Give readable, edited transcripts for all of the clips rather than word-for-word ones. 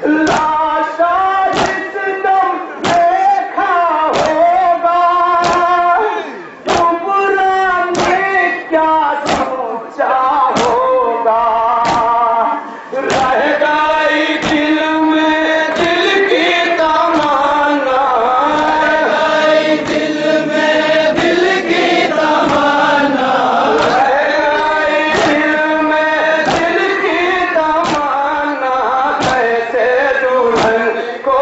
लाशा जिस दम देखा होगा, तुमरा ने क्या सोचा होगा। रह गई दिल में दिल की तमन्ना, रह गई दिल में दिल की तमन्ना, रह गई दिल में दिल की तमन्ना। कैसे दुल्हन को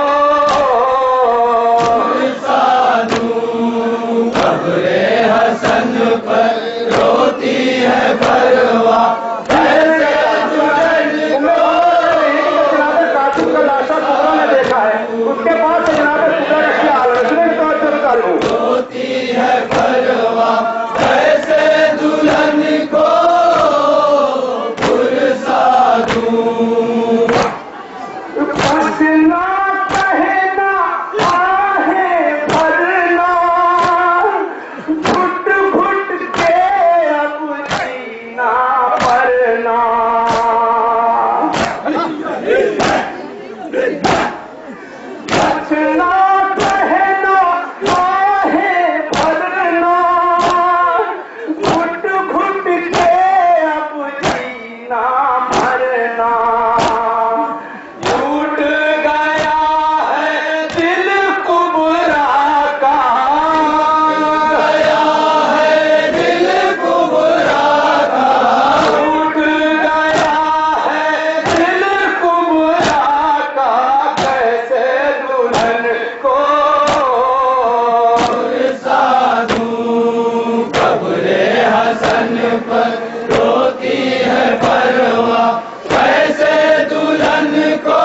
साधू, कब्रे हसन पर रोती है परवा। कैसे दुल्हन को जनाब कासिम का लाशा टुकड़ा ने देखा है, उसके बाद से जनाब टुकड़ा रख के आ रहा है, सुने तो चल चालू रोती है परवा। कैसे दुल्हन को साधू, पसीना कहना आहें भरना, घुट घुट के अब जीना पड़ना। पसीना कहना आहें भरना, घुट घुट के अब जीना पड़ना। टूट गया है दिल कुबरा का, गया है दिल कुबरा का, टूट गया है दिल कुबरा का। कैसे दुल्हन को साधू, कब्रे हसन पर रोती है परवा। कैसे दुल्हन को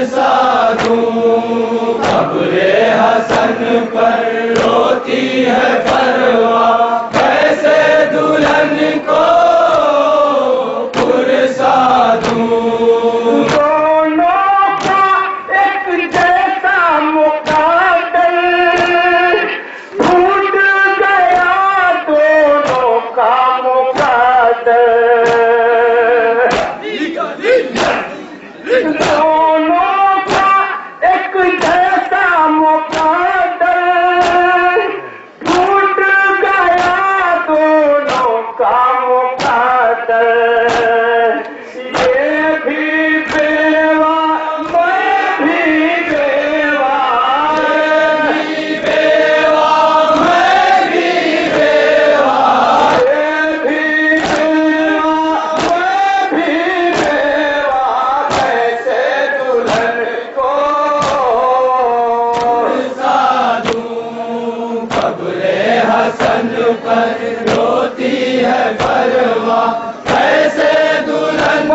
साधू, कब्रे हसन पर रोती है परवा। कैसे दुल्हन को साधू, दोनों का एक जैसा मुकाबल, टूट गया दोनों का मुकाबल। दोनों का एक जैसा मुकाबल, टूट गया दोनों का मुकाबल। ये भी बेवा, मैं भी बेवा, ये भी बेवा, मैं भी बेवा, ये भी बेवा, मैं भी बेवा। कैसे दुल्हन को साधू, कब्रे हसन पर रोती है परवा। कैसे दुल्हन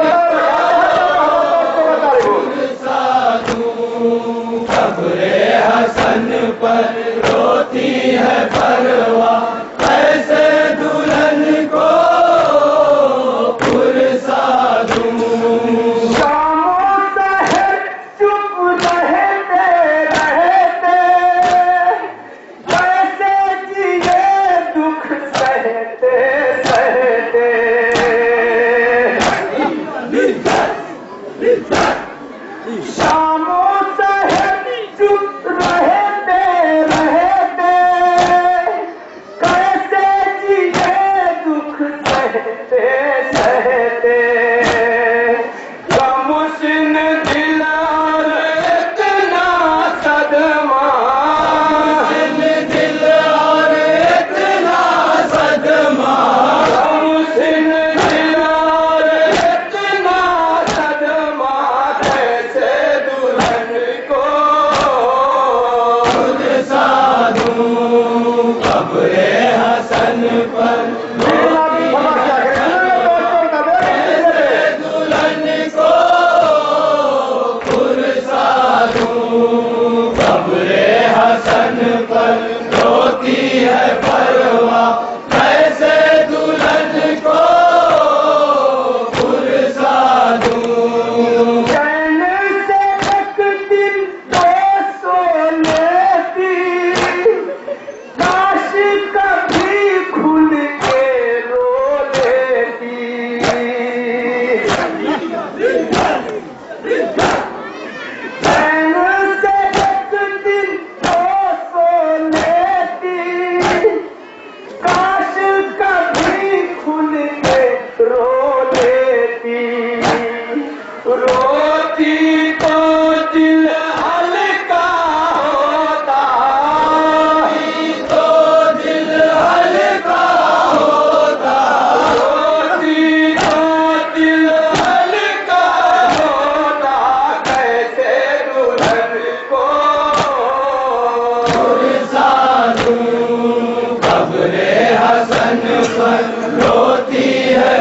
साधू, कब्रे हसन पर रोती है परवा। कैसे दुल्हन को साधू, शामों शहर चुप रहते रहते, कैसे जिए दुख सहते सहते। शामों शहर चुप रहते रहते, कैसे जिए दुख सहते सहते। गमुशन दिलार इतना सदमा, दिल और इतना सदमा, गमुशन दिलार इतना सदमा। कैसे दुल्हन को साधू, कब्रे हसन पर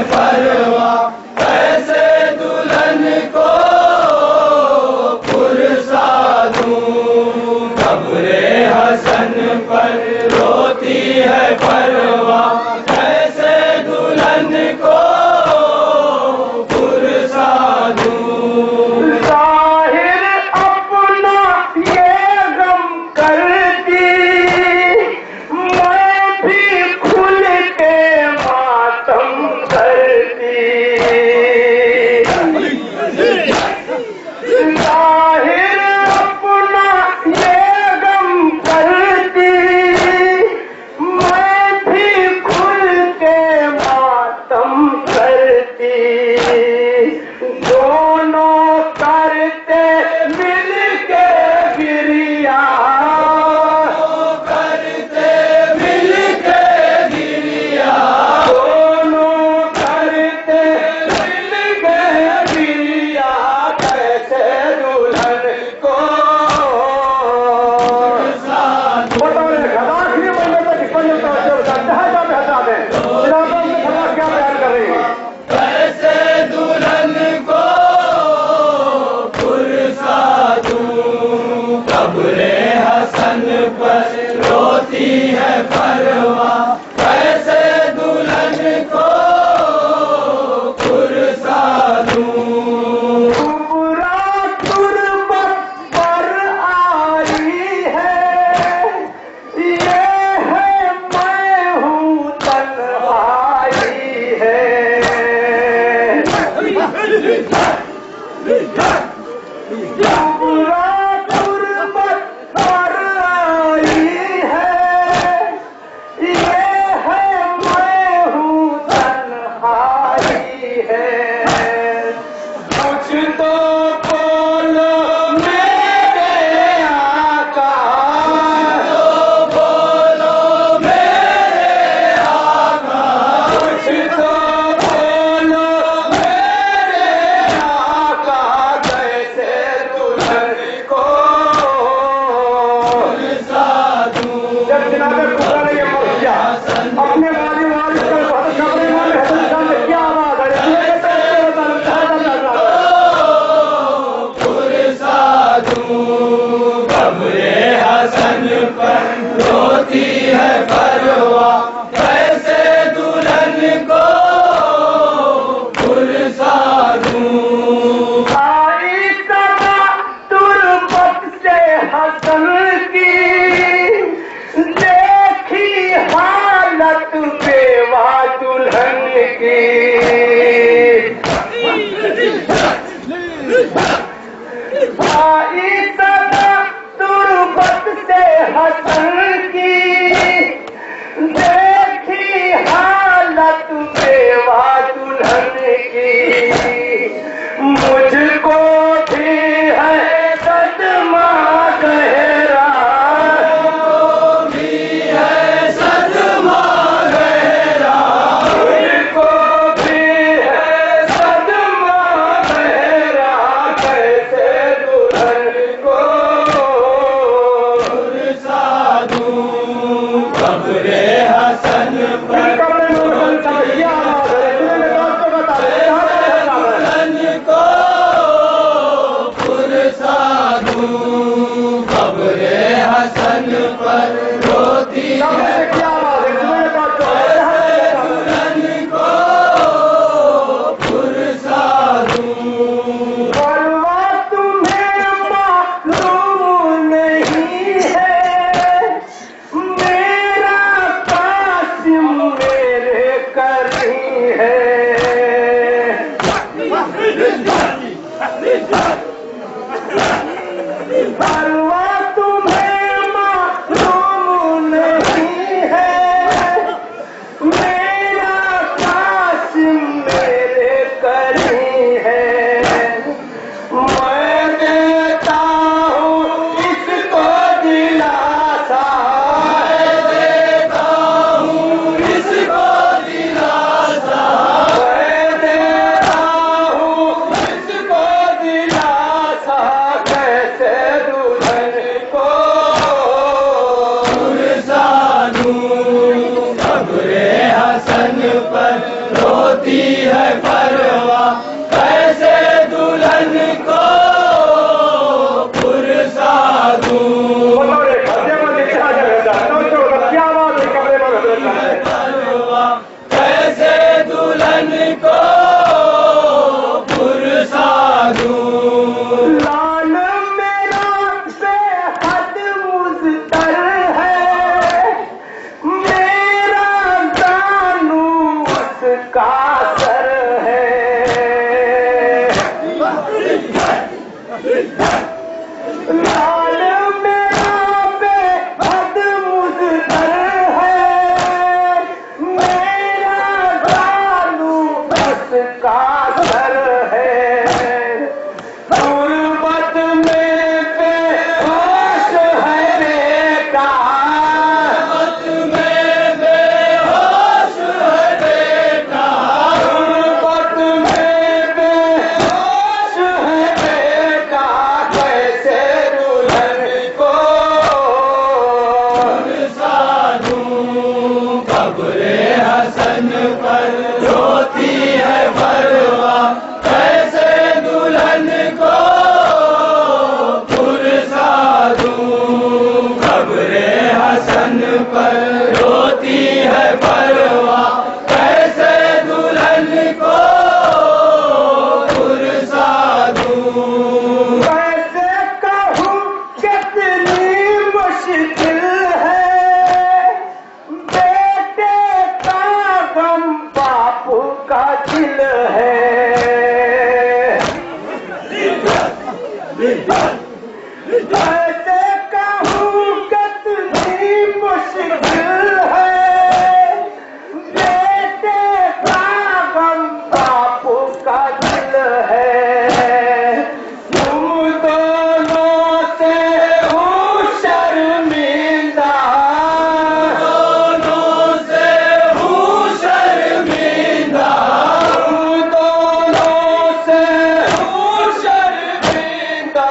परवा, कैसे दुल्हन को पुरसा दूं। कब्रे हसन पर रोती है परवा, कैसे दुल्हन को पुरसा दूं। जाहिर अपना ये गम करती, मैं भी खुल के मातम करती। जाहिर अपना ये गम करती, मैं भी खुल के मातम करती। दोनों करते मिल के गिरिया, करते मिल के गिरिया, दोनों करते मिल के गिरिया, कैसे दुल्हन को बताओ। खलास नहीं बनने तक क्या बयान कर रही है। कैसे दुल्हन को पुरसा दूं। कब्रे हसन पर रोती है परवा, कैसे दुल्हन को पुरसा दूं। बुरा तुरबत पर आई है, ये है मैं हूँ तन्हाई है। बुरा तुरबत पर आई है, ये है मैं हूँ तन्हाई है। कुछ तो बोलो मेरे आका, बोलो मेरे आका, कुछ तो बोलो मेरे आका, कैसे दुल्हन को पुरसा दूं। जब जनाबे खुदा ने ये मर्जिया अपने वाली वाली का बहुत कमरे में हिंदुस्तान में क्या आवाज है, पुरसा दूं। कब्रे हसन पर रोती है परवा, कैसे दुल्हन को पुरसा दूं। आई समा तुरबत से हसन की, देखी हालत बेवा दुल्हन की। आई समा तुरबत से हसन की, देखी हालत बेवा दुल्हन की। मुझको भी है सदमा गहरा, भी है सदमा गहरा, मुझको भी है सदमा गहरा, कैसे दुल्हन को पुरसा दूं। कब्रे हसन पर कमरे में समस्या आवाज है, इसलिए मैं आपको बता रहा हूं, दुल्हन को पुरसा दूं। कब्रे हसन पर रोती है क्या आवाज है, इसलिए मैं आपको दुल्हन को पुरसा दूं। परवा तुम्हें मालूम नहीं है, मेरा कासिम मेरे करी है। परवा तुम्हें मालूम नहीं है, मेरा कासिम मेरे करी है। मैं देता हूँ इसको दिलासा, देता हूँ इसको दिलासा, रोती है परवाह, कैसे दुल्हन को पुरसा दूं। बताओ रे खर्चे में दिखा जगह तो क्या बात है कपड़े में भेजना है परवाह, कैसे दुल्हन को पुरसा दूं। लाल मेरा बेहद मुज़्तर है, मेरा जानू उसका सर है। लाल मेरा बेहद मुज़्तर है, मेरा जानू उसका सर है। गुर्बत में बेहोश है बेटा, गुर्बत में बेहोश है बेटा, गुर्बत में बेहोश है बेटा, कैसे दुल्हन को पुरसा दूं। कब्रे हसन पर रोती है परवाह, कैसे दुल्हन को पुरसा दूं। कब्रे हसन पर रोती है परवाह, कैसे दुल्हन को पुरसा दूं। कैसे कहूँ कितनी मुश्किल है, बेटे का गम बापू का दिल है। कैसे कहूँ कितनी मुश्किल है, बेटे का गम बापू का दिल है। तुम दोनों से हूँ शर्मिंदा, दोनों से हूँ शर्मिंदा, तुम दोनों से हूँ शर्मिंदा,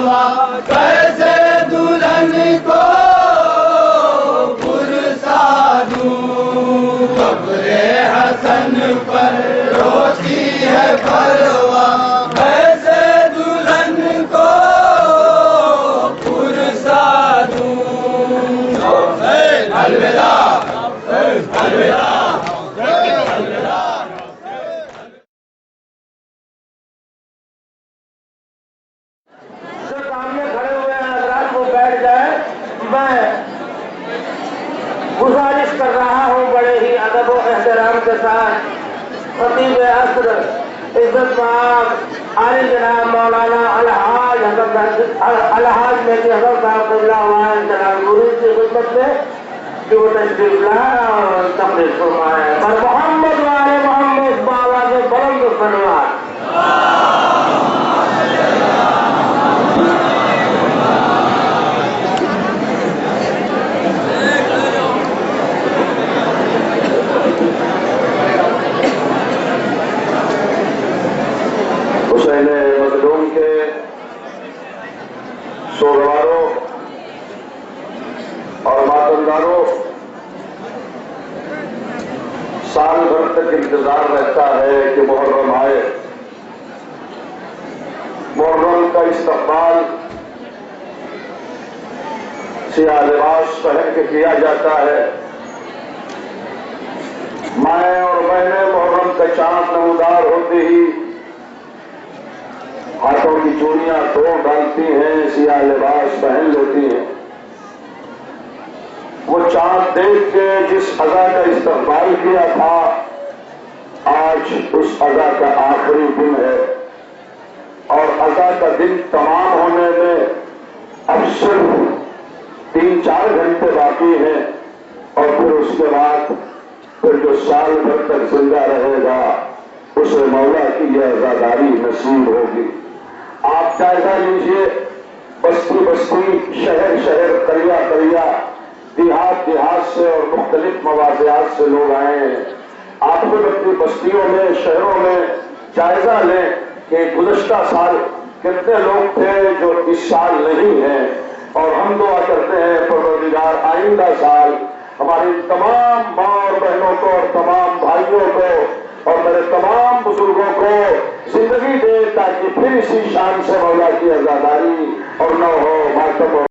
भरवा, कैसे दुल्हन को पुरसा दूं। कब्रे हसन पर रोती है परवा, कैसे दुल्हन को पुरसा दूं। अलविदा, अलविदा, अलविदा। जो सामने खड़े हुए हैं हजरात वो बैठ जाए। मैं गुजारिश कर रहा हूँ बड़े ही अदब और एहतराम के साथ खतीब असर इज्जत माब आली जनाब मौलाना अलहाज अलहाज में हजरत साहब जनाब गुरु की खिदमत में कि वो तशरीफ लाए और तकरीर फरमाए। पर मोहम्मद वाले मोहम्मद बाबा के बुलंद सलवात। हुसैन मज़लूम के सोगवारों और मातमदारों, साल भर तक इंतजार रहता है कि मुहर्रम आए। मुहर्रम का इस्तकबाल सियाह लिबास पहन के किया जाता है। माएँ और बहनें मुहर्रम का चांद नमूदार होते ही हाथों की चूड़ियां तोड़ डालती हैं, सियाह लिबास पहन लेती हैं। वो चांद देख के जिस अज़ा का इस्तकबाल किया था, आज उस अज़ा का आखिरी दिन है और अज़ा का दिन तमाम होने में अब सिर्फ 3-4 घंटे बाकी हैं और फिर उसके बाद फिर जो साल भर तक जिंदा रहेगा उसे मौला की यह आजादारी नसीब होगी। आप जायजा लीजिए, बस्ती बस्ती, शहर शहर, करिया करिया, देहात देहात से और मुख्तलिफ मवाज़ियात से लोग आए हैं। आप खुद अपनी बस्तियों में, शहरों में जायजा लें कि गुज़श्ता साल कितने लोग थे जो इस साल नहीं हैं। और हम दुआ करते हैं परवरदिगार आइंदा साल हमारी तमाम माँ और बहनों को और तमाम भाइयों को और मेरे तमाम बुजुर्गों को जिंदगी दे ताकि फिर इसी शान से मौला की आजादारी और न हो मातम।